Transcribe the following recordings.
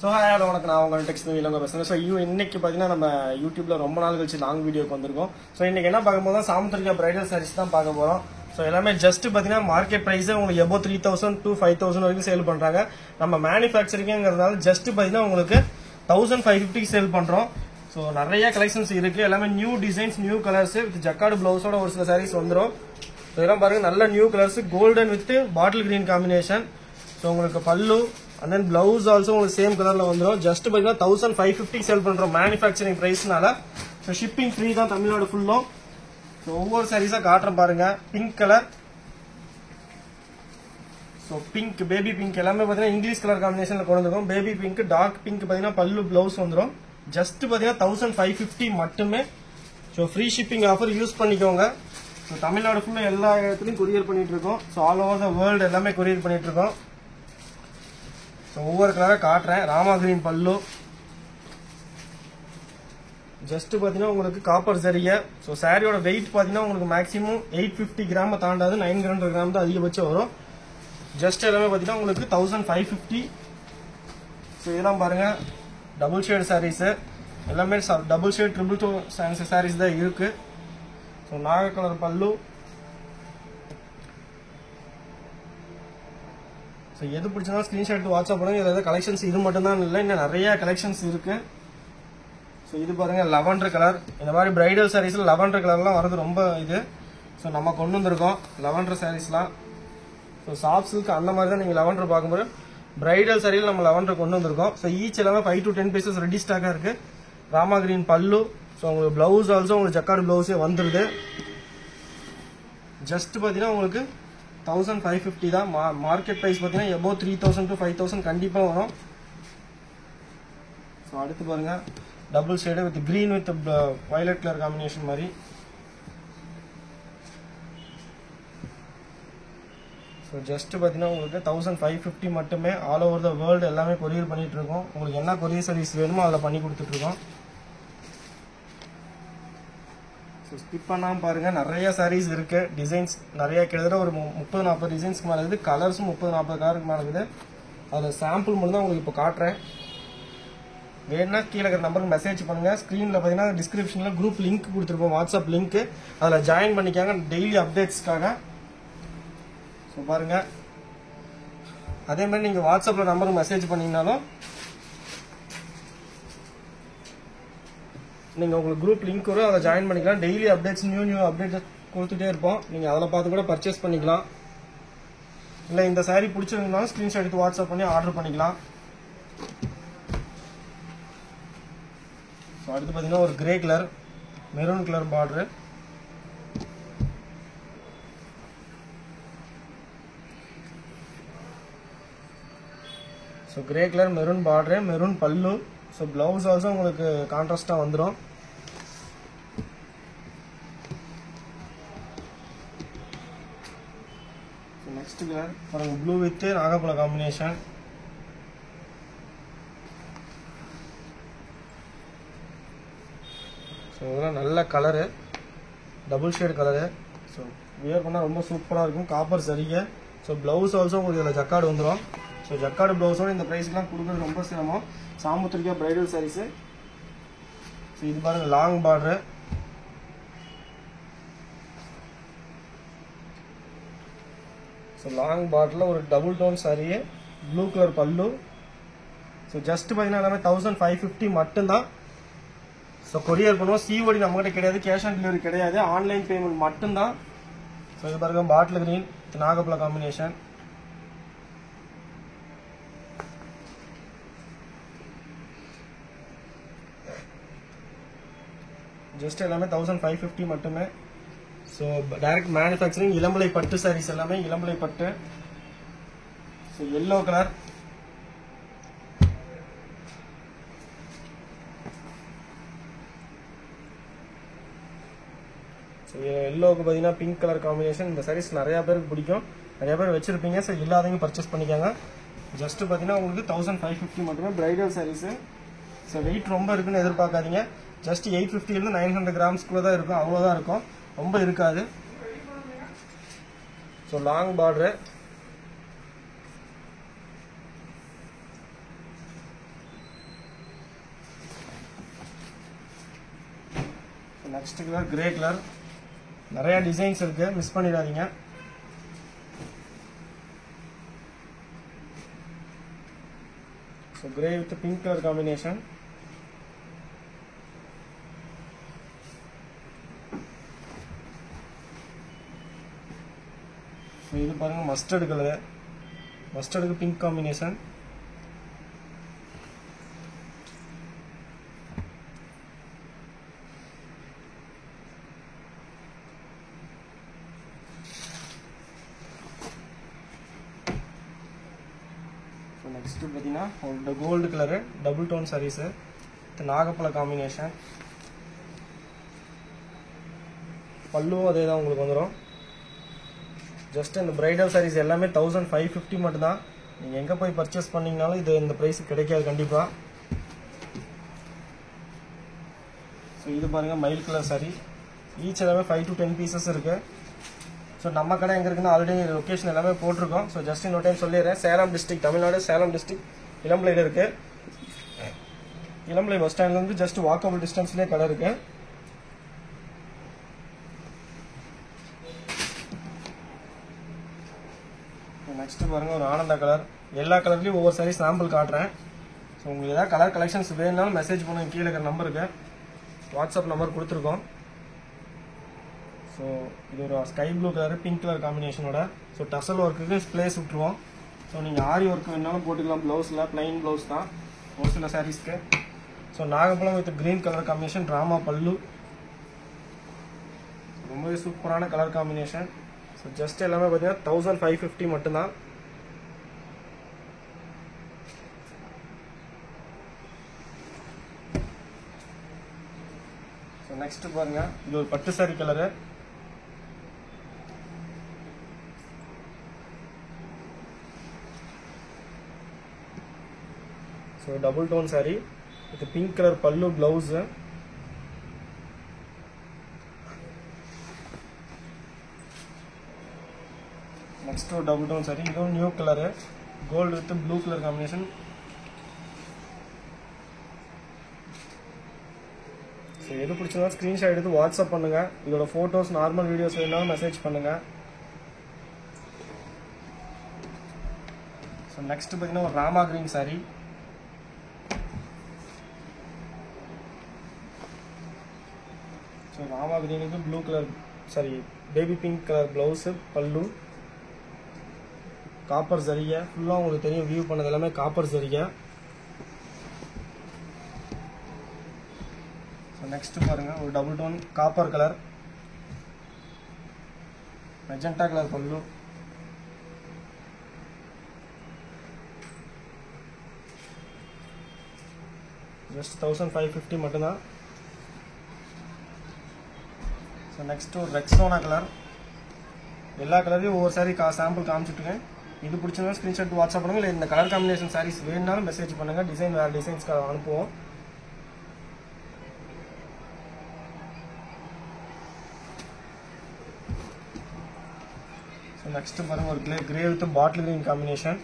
So hi உனக்கு நான் உங்கள் டெக்ஸ்ட் இலங்கை பேசுகிறேன். ஸோ இன்னைக்கு பார்த்தீங்கன்னா நம்ம யூடியூப்ல ரொம்ப நாள் கழிச்சு லாங் வீடியோக்கு வந்திருக்கோம். ஸோ இன்னைக்கு என்ன பார்க்க போதும் சாமுத்திரிகா பிரைடல் சாரீஸ் தான் பார்க்க போகிறோம். ஸோ எல்லாமே ஜஸ்ட் பார்த்தீங்கன்னா மார்க்கெட் ப்ரைஸே உங்களுக்கு எபோ 3000 to 5000 வரைக்கும் சேல் பண்ணுறாங்க. நம்ம மேனுஃபேக்சரிங்கிறதுனால ஜஸ்ட் பார்த்தீங்கன்னா உங்களுக்கு 1550 சேல் பண்ணுறோம். ஸோ நிறைய கலெக்ஷன்ஸ் இருக்கு. எல்லாமே new designs, new colours with jacquard பிளவுஸோட ஒரு சில சாரீஸ் வந்துடும். ஸோ இதெல்லாம் பாருங்க, நல்ல new colours, golden with bottle green combination. So உங்களுக்கு pallu and then blouse also உங்களுக்கு சேம் கலர்ல வந்துடும். ஜஸ்ட் பார்த்தீங்கன்னா 1550 சேல் பண்றோம் மேனுஃபேக்சரிங் பிரைஸ்னால. ஸோ ஷிப்பிங் ஃப்ரீ தான் தமிழ்நாடு ஃபுல்லும். ஸோ ஒவ்வொரு சாரீஸா காட்டுறேன் பாருங்க. Pink colour, so pink, baby pink எல்லாமே பார்த்தீங்கன்னா இங்கிலீஷ் கலர் காம்பினேஷன்ல கொண்டு வந்துடும். பேபி பிங்க், டார்க் பிங்க் பார்த்தீங்கன்னா பல்லு பிளவுஸ் வந்துடும். ஜஸ்ட் பார்த்தீங்கன்னா 1550 மட்டுமே. So free shipping offer use பண்ணிக்கோங்க. ஸோ தமிழ்நாடு ஃபுல்லாக எல்லா இடத்துலையும் கொரியர் பண்ணிட்டு இருக்கோம். So all over the world எல்லாமே கொரியர் பண்ணிட்டு இருக்கோம். ஸோ ஒவ்வொரு கலராக காட்டுறேன். ராமா கிரீன் பல்லு, ஜஸ்ட் பார்த்தீங்கன்னா உங்களுக்கு காப்பர் சரியை. ஸோ சாரியோட வெயிட் பார்த்தீங்கன்னா உங்களுக்கு மேக்ஸிமம் 850 கிராம் தாண்டாது, 900 கிராம் தான் அதிகபட்சம் வரும். ஜஸ்ட் எல்லாமே பார்த்தீங்கன்னா உங்களுக்கு 1550. ஸோ இதெல்லாம் பாருங்க, டபுள் ஷேட் சாரீஸ் எல்லாமே double shade triple two saris தான் இருக்கு. ஸோ நாக கலர் பல்லு. ஸோ எது பிடிச்சதா ஸ்கிரீன்ஷாட் எடுத்து வாட்ஸ்அப் பண்ணுங்க. ஏதாவது கலெக்ஷன்ஸ் இது மட்டும் தான் இல்லை, இன்னும் நிறைய கலெக்ஷன்ஸ் இருக்கு. ஸோ இது பாருங்க, லெவண்டர் கலர். இந்த மாதிரி பிரைடல் சாரீஸ்ல லெவண்டர் கலர்லாம் வரது ரொம்ப இது. ஸோ நம்ம கொண்டு வந்திருக்கோம் லெவண்டர் சாரீஸ்லாம். ஸோ சாஃப்ட் சில்க் அந்த மாதிரி தான் நீங்கள் லெவண்டர் பார்க்கும்போது பிரைடல் சாரியில் நம்ம லெவண்டர் கொண்டு வந்திருக்கோம். ஸோ ஈச் எல்லாமே 5 to 10 பீசஸ் ரெடி ஸ்டாக்காக இருக்கு. ராமா கிரீன் பல்லு. ஸோ உங்களுக்கு பிளவுஸ் ஆல்சோ உங்களுக்கு ஜக்கார்டு பிளவுஸே வந்துருது. ஜஸ்ட் பார்த்தீங்கன்னா உங்களுக்கு 1550 தான். மார்க்கெட் ப்ரைஸ் பார்த்தீங்கன்னா எபோ 3000 to 5000 கண்டிப்பாக வரும். ஸோ அடுத்து பாருங்க, double shade with green with violet colour combination மாதிரி. ஸோ ஜஸ்ட் பார்த்தீங்கன்னா உங்களுக்கு 1550 மட்டுமே. ஆல் ஓவர் த வேர்ல்டு எல்லாமே கொரியர் பண்ணிட்டு இருக்கோம். உங்களுக்கு என்ன கொரியர் சர்வீஸ் வேணுமோ அதில் பண்ணி கொடுத்துட்டு இருக்கோம். ஸோ ஸ்கிப் பண்ணாமல் பாருங்க, நிறைய சாரீஸ் இருக்கு. டிசைன்ஸ் நிறைய, கிட்டத்தட்ட ஒரு 30-40 டிசைன்ஸ்க்கு மேலே இருக்குது. கலர்ஸும் 30-40 கலருக்கு மேலே இருக்குது. அதில் சாம்பிள் மட்டும் தான் உங்களுக்கு இப்போ காட்டுறேன். வேணும்னா கீழே இருக்கிற நம்பருக்கு மெசேஜ் பண்ணுங்க. ஸ்க்ரீனில் பார்த்தீங்கன்னா டிஸ்கிரிப்ஷனில் குரூப் லிங்க் கொடுத்துருப்போம், வாட்ஸ்அப் லிங்க். அதில் ஜாயின் பண்ணிக்காங்க டெய்லி அப்டேட்ஸ்க்காக. ஸோ பாருங்க, அதே மாதிரி நீங்கள் வாட்ஸ்அப்பில் நம்பருக்கு மெசேஜ் பண்ணீங்கனாலும் நீங்கள் உங்களுக்கு குரூப் லிங்க் வரும், அதை ஜாயின் பண்ணிக்கலாம். டெய்லி அப்டேட்ஸ், நியூ அப்டேட் கொடுத்துட்டே இருப்போம். நீங்கள் அதில் பார்த்து கூட பர்ச்சேஸ் பண்ணிக்கலாம். இல்லை இந்த சாரீ பிடிச்சிருந்தாலும் ஸ்க்ரீன்ஷாட் எடுத்து வாட்ஸ்அப் பண்ணி ஆர்டர் பண்ணிக்கலாம். ஸோ அடுத்து பார்த்தீங்கன்னா ஒரு grey colour, maroon colour border. So grey colour maroon border, maroon பல்லு. ஸோ பிளவுஸ் ஆல்சோ உங்களுக்கு கான்ட்ராஸ்டாக வந்துடும். நெக்ஸ்ட் கலர் பாருங்க, ப்ளூ வித் நாகப்பழ காம்பினேஷன். ஸோ இதெல்லாம் நல்ல colour, double shade colour. So wear பண்ணால் ரொம்ப சூப்பராக இருக்கும். காப்பர் சரிகை. ஸோ பிளவுஸ் ஆல்சோ உங்களுக்கு இதில் ஜக்கார்டு வந்துடும். ஸோ ஜக்கார்டு பிளவுஸோட இந்த ப்ரைஸ்க்குலாம் கொடுக்குறது ரொம்ப சிரமம். சாமுத்திரிகா பிரைடல் சாரீஸு. ஸோ இது பாருங்க, லாங் பார்டரு. ஸோ லாங் பார்டரில் ஒரு double tone sari, blue colour pallu. So just பார்த்தீங்கன்னா எல்லாமே 1550 மட்டும்தான். ஸோ கொரியர் பண்ணுவோம். சிஓடி நம்மகிட்ட கிடையாது, கேஷ் ஆன் டெலிவரி கிடையாது, ஆன்லைன் பேமெண்ட் மட்டும்தான். ஸோ இது பாருங்க, பாட்டில் கிரீன் நாகப்பழ காம்பினேஷன். ஜஸ்ட் எல்லாமே 1550 மட்டுமே. So direct manufacturing. இளம்பலை பட்டு சாரீஸ் எல்லாமே இளம்பலை பட்டு. So yellow colour. ஸோ எல்லோவுக்கு பார்த்தீங்கன்னா பிங்க் கலர் காம்பினேஷன். இந்த சாரீஸ் நிறையா பேருக்கு பிடிக்கும், நிறைய பேர் வச்சிருப்பீங்க. ஸோ இல்லாதவங்க பர்ச்சேஸ் பண்ணிக்காங்க. ஜஸ்ட் பார்த்தீங்கன்னா உங்களுக்கு 1550 மட்டுமே பிரைடல் சாரீஸு. ஸோ வெயிட் ரொம்ப இருக்குன்னு எதிர்பார்க்காதீங்க. ஜஸ்ட் 850 900 கிராம்ஸ்குள்ள தான் இருக்கும், அவ்வளோதான் இருக்கும், ரொம்ப இருக்காது. So long border. Next colour grey colour. நிறைய டிசைன்ஸ் இருக்கு, மிஸ் பண்ணிடாதீங்க. So grey with pink colour combination. So இது பாருங்க மஸ்டர்டு கலர், மஸ்டர்டுக்கு பிங்க் காம்பினேஷன். நெக்ஸ்ட் பார்த்தீங்கன்னா ஒரு gold colour double tone saris with நாகப்பழ காம்பினேஷன். பல்லுவும் அதே தான் உங்களுக்கு வந்துடும். ஜஸ்ட் இந்த பிரைடல் சாரீஸ் எல்லாமே 1550 மட்டும்தான். நீங்கள் எங்கே போய் பர்ச்சேஸ் பண்ணிங்கனாலும் இது இந்த ப்ரைஸுக்கு கிடைக்காது கண்டிப்பாக. ஸோ இது பாருங்கள் மயில் கலர் சாரீ. ஈச் எல்லாமே 5 to 10 பீசஸ் இருக்குது. ஸோ நம்ம கடை எங்கே இருக்குன்னு ஆல்ரெடி லொக்கேஷன் எல்லாமே போட்டிருக்கோம். ஸோ ஜஸ்ட் இன்னொரு டைம் சொல்லிடுறேன். சேலம் டிஸ்ட்ரிக்ட், தமிழ்நாடு சேலம் டிஸ்ட்ரிக்ட், இளம்பிள்ளையில் இருக்குது. இளம்பிள்ளை பஸ் ஸ்டாண்ட்லேருந்து ஜஸ்ட் வாக்கபிள் டிஸ்டன்ஸ்லேயே கடை இருக்குது. நெக்ஸ்ட் பாருங்கள் ஒரு ஆனந்தா கலர். எல்லா கலர்லேயும் ஒவ்வொரு சாரீ சாம்பிள் காட்டுறேன். ஸோ உங்களுக்கு ஏதாவது கலர் கலெக்ஷன்ஸ் வேணுனாலும் மெசேஜ் பண்ணுங்க. கீழே இருக்கிற நம்பருக்கு வாட்ஸ்அப் நம்பர் கொடுத்துருக்கோம். ஸோ இது ஒரு sky blue colour pink colour காம்பினேஷனோட. ஸோ டசல் ஒர்க்குக்கு பிளேஸ் விட்டுருவோம். ஸோ நீங்கள் ஆரி ஒர்க் வேணாலும் போட்டுக்கலாம். ப்ளவுஸில் பிளைன் ப்ளவுஸ் தான் ஒரு சில சாரீஸ்க்கு. ஸோ நாகப்பழம் வித் கிரீன் கலர் காம்பினேஷன், ட்ராமா பல்லு. ரொம்பவே சூப்பரான கலர் காம்பினேஷன். ஸோ ஜஸ்ட் எல்லாமே பார்த்தீங்கன்னா 1550 மட்டும்தான். ஸோ நெக்ஸ்ட் பாருங்க இது ஒரு பட்டு sari colour. So double tone sari with pink colour pallu blouse. Next ஒரு டபுள் டோன் சாரி. இதுவும் new colour gold with blue colour combination. So எது பிடிச்சிருந்தா ஸ்க்ரீன்ஷாட் எடுத்து வாட்ஸ்அப் பண்ணுங்க. இதோட ஃபோட்டோஸ் நார்மல் வீடியோஸ் வேணாலும் மெசேஜ் பண்ணுங்க. ஸோ நெக்ஸ்ட் பார்த்தீங்கன்னா ஒரு ராமா கிரீன் சாரி. ஸோ ராமா கிரீனுக்கு blue colour sari baby pink colour blouse pallu. Copper ஜரிகை ஃபுல்லாக உங்களுக்கு தெரியும். வியூ பண்ணது எல்லாமே காப்பர் ஜரிகை. ஸோ நெக்ஸ்ட் பாருங்கள் ஒரு double tone copper colour magenta colour pallu. Just 1550 மட்டும்தான். ஸோ நெக்ஸ்ட் ஒரு ரெக்ஸோனா கலர். எல்லா கலர்லையும் ஒவ்வொரு சாரீ சாம்பிள் காமிச்சிட்ருக்கேன். இது பிடிச்சிருந்தா ஸ்க்ரீன்ஷாட் வாட்ஸ்அப் பண்ணுங்க. இல்லை இந்த கலர் காம்பினேஷன் சாரீஸ் வேணுனாலும் மெசேஜ் பண்ணுங்கள். டிசைன் வேறு டிசைன்ஸ்க்கு அனுப்புவோம். ஸோ நெக்ஸ்ட் பாருங்க ஒரு grey with bottle green combination.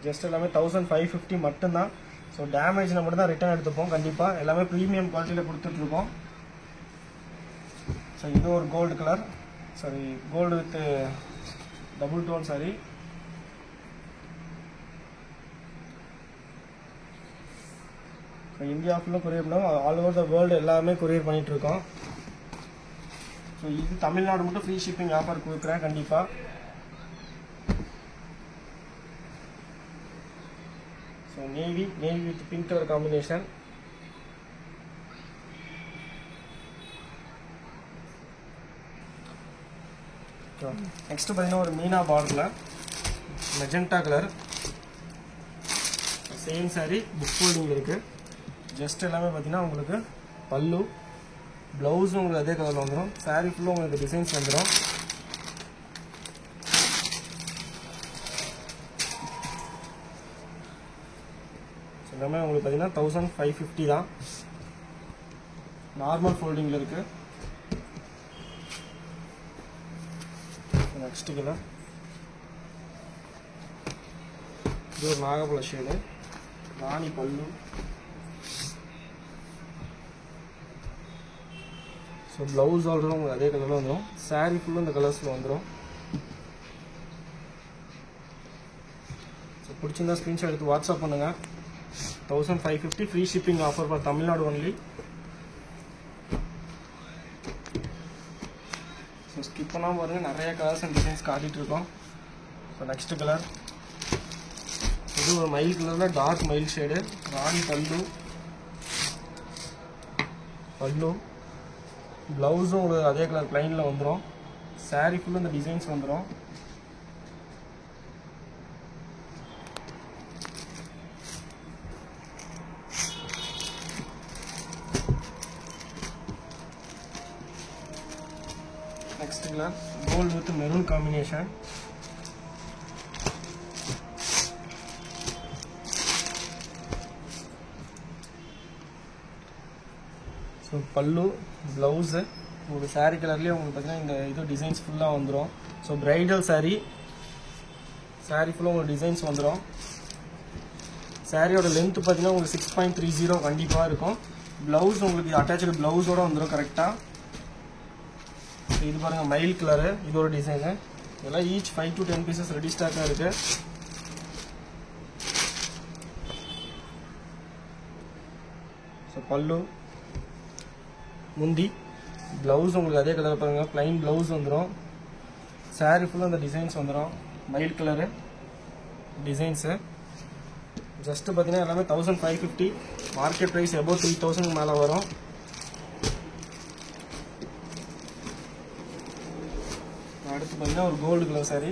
Just எல்லாமே 1550 மட்டும்தான். ஸோ டேமேஜ்னா மட்டும் தான் ரிட்டர்ன் எடுத்துப்போம் கண்டிப்பாக. எல்லாமே ப்ரீமியம் குவாலிட்டியில் கொடுத்துட்ருக்கோம். ஸோ இது ஒரு gold colour sari gold with double tone sari. So India ஃபுல்லாக கொரியர் பண்ணோம். ஆல் ஓவர் த வேர்ல்டு எல்லாமே கொரியர் பண்ணிகிட்ருக்கோம். ஸோ இது தமிழ்நாடு மட்டும் ஃப்ரீ ஷிப்பிங் ஆஃபர் கொடுக்குறேன் கண்டிப்பாக. So navy with pink colour combination. Next பார்த்தீங்கன்னா ஒரு மீனா பார்டரில் magenta colour same sari book holding இருக்குது. ஜஸ்ட் எல்லாமே பார்த்தீங்கன்னா உங்களுக்கு பல்லு ப்ளவுஸும் உங்களுக்கு அதே கலரில் வந்துடும். சாரீ ஃபுல்லாக உங்களுக்கு டிசைன்ஸ் வந்துடும். எல்லாமே உங்களுக்கு பார்த்தீங்கன்னா 1550 தான். நார்மல் ஃபோல்டிங்கில் இருக்குது. நெக்ஸ்ட் கலர் இது ஒரு நாகப்பழ ஷேடு, ராணி பல்லு. ஸோ ப்ளவுஸ் ஆல்ரெடி உங்களுக்கு அதே கலரில் வந்துடும். சாரீ ஃபுல்லும் இந்த கலர்ஸில் வந்துடும். ஸோ பிடிச்சிருந்தா ஸ்க்ரீன்ஷாட் எடுத்து வாட்ஸ்அப் பண்ணுங்கள். 1550 free shipping offer for Tamil Nadu only. So skip பண்ணாமல் பாருங்கள், நிறைய கலர்ஸ் அண்ட் டிசைன்ஸ் காட்டிகிட்டு இருக்கோம். ஸோ நெக்ஸ்ட் கலர் இது ஒரு மயில் கலரில் டார்க் மயில் ஷேடு, ராணி பல்லு. ப்ளவுஸும் உங்களுக்கு அதே கலர் ப்ளைனில் வந்துடும். சாரீ ஃபுல்லும் இந்த டிசைன்ஸ் வந்துடும். Next colour gold with maroon combination. So pallu, blouse உங்களுக்கு சாரீ கலர்லேயே உங்களுக்கு பார்த்தீங்கன்னா இந்த இது டிசைன்ஸ் ஃபுல்லாக வந்துடும். ஸோ ப்ரைடல் சாரீ ஃபுல்லாக உங்களுக்கு டிசைன்ஸ் வந்துடும். சாரியோட லென்த்து பார்த்தீங்கன்னா உங்களுக்கு 6.30 கண்டிப்பாக இருக்கும். ப்ளவுஸ் உங்களுக்கு அட்டாச்சு ப்ளவுஸோடு வந்துடும் கரெக்டாக. இது பாருங்கள் மயில் கலரு, இது ஒரு டிசைனு. இதெல்லாம் ஈச் 5 to 10 பீசஸ் ரெடி ஸ்டாக்காக இருக்குது. ஸோ பல்லு, முந்தி, ப்ளவுஸ் உங்களுக்கு அதே கலர் பாருங்கள், ப்ளைன் ப்ளவுஸ் வந்துடும். சாரீ ஃபுல்லாக அந்த டிசைன்ஸ் வந்துடும். மயில் கலரு டிசைன்ஸு. ஜஸ்ட்டு பார்த்தீங்கன்னா எல்லாமே 1550. மார்க்கெட் ப்ரைஸ் above 3000 மேலே வரும். அடுத்து பார்த்தீங்கன்னா ஒரு gold colour sari.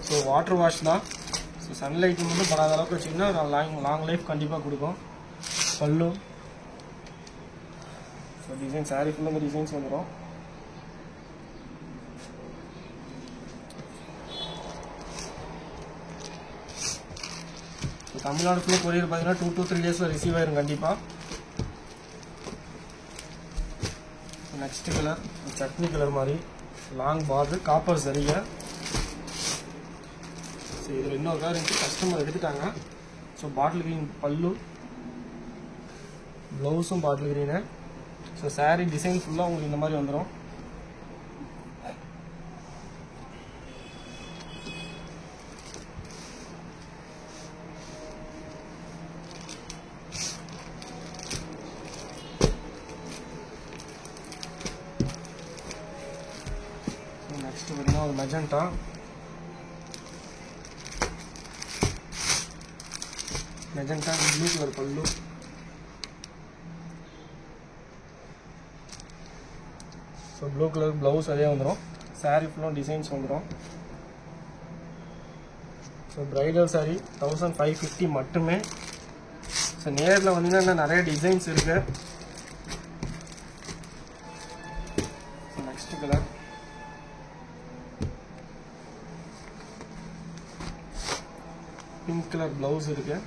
So water wash தான். ஸோ சன்லைட் மட்டும் படாத அளவுக்கு வச்சிங்கன்னா லாங் லைஃப் கண்டிப்பாக கொடுக்கும். பல்லு, ஸோ டிசைன் சாரீ ஃபுல்லாக இந்த டிசைன்ஸ் வந்துடும். ஸோ தமிழ்நாடு ஃபுல்லாக கொரியர் பார்த்தீங்கன்னா 2 to 3 டேஸில் ரிசீவ் ஆயிரும் கண்டிப்பாக. நெக்ஸ்ட் கலர் சட்னி கலர் மாதிரி லாங் பார்டர் காப்பர் சரிங்க. ஸோ இதில் இன்னொரு கலர் இருந்துச்சு, கஸ்டமர் எடுத்துட்டாங்க. ஸோ பாட்டில் கிரீன் பல்லு, ப்ளவுஸும் பாட்டில் கிரீனு. ஸோ சாரீ டிசைன் ஃபுல்லாக உங்களுக்கு இந்த மாதிரி வந்துடும். நெக்ஸ்ட் பார்த்தீங்கன்னா ஒரு magenta. Blue colour pallu. So blue colour blouse அதே வந்துடும். சாரீ ஃபுல்லாக டிசைன்ஸ் வந்துடும். ஸோ ப்ரைடல் சாரீ 1550 மட்டுமே. ஸோ நேரில் வந்தீங்கன்னா இன்னும் நிறைய டிசைன்ஸ் இருக்கு. Next colour pink colour blouse இருக்கு.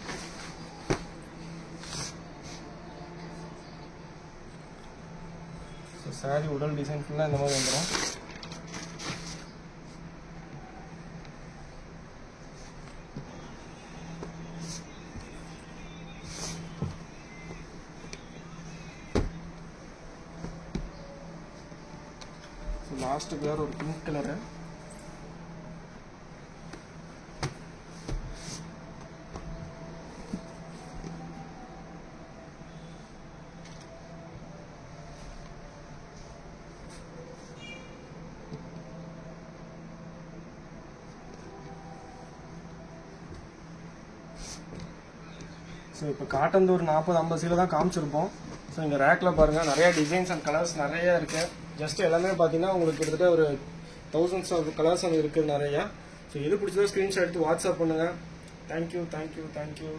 சாரி உடல் டிசைன் ஃபுல்லாக இந்த மாதிரி வந்துடும். லாஸ்ட் கலர் ஒரு பிங்க் கலரு. ஸோ இப்போ காட்டன் ஒரு 40-50 சீலை தான் காமிச்சிருப்போம். ஸோ இந்த ரேக்கில் பாருங்கள் நிறைய டிசைன்ஸ் அண்ட் கலர்ஸ் நிறைய இருக்குது. ஜஸ்ட் எல்லாமே பார்த்தீங்கன்னா உங்களுக்கு கிட்டத்தட்ட ஒரு 1000s ஆஃப் கலர்ஸ் அங்கே இருக்குது நிறையா. ஸோ எது பிடிச்சதோ ஸ்க்ரீன்ஷாட் எடுத்து வாட்ஸ்அப் பண்ணுங்கள். தேங்க்யூ.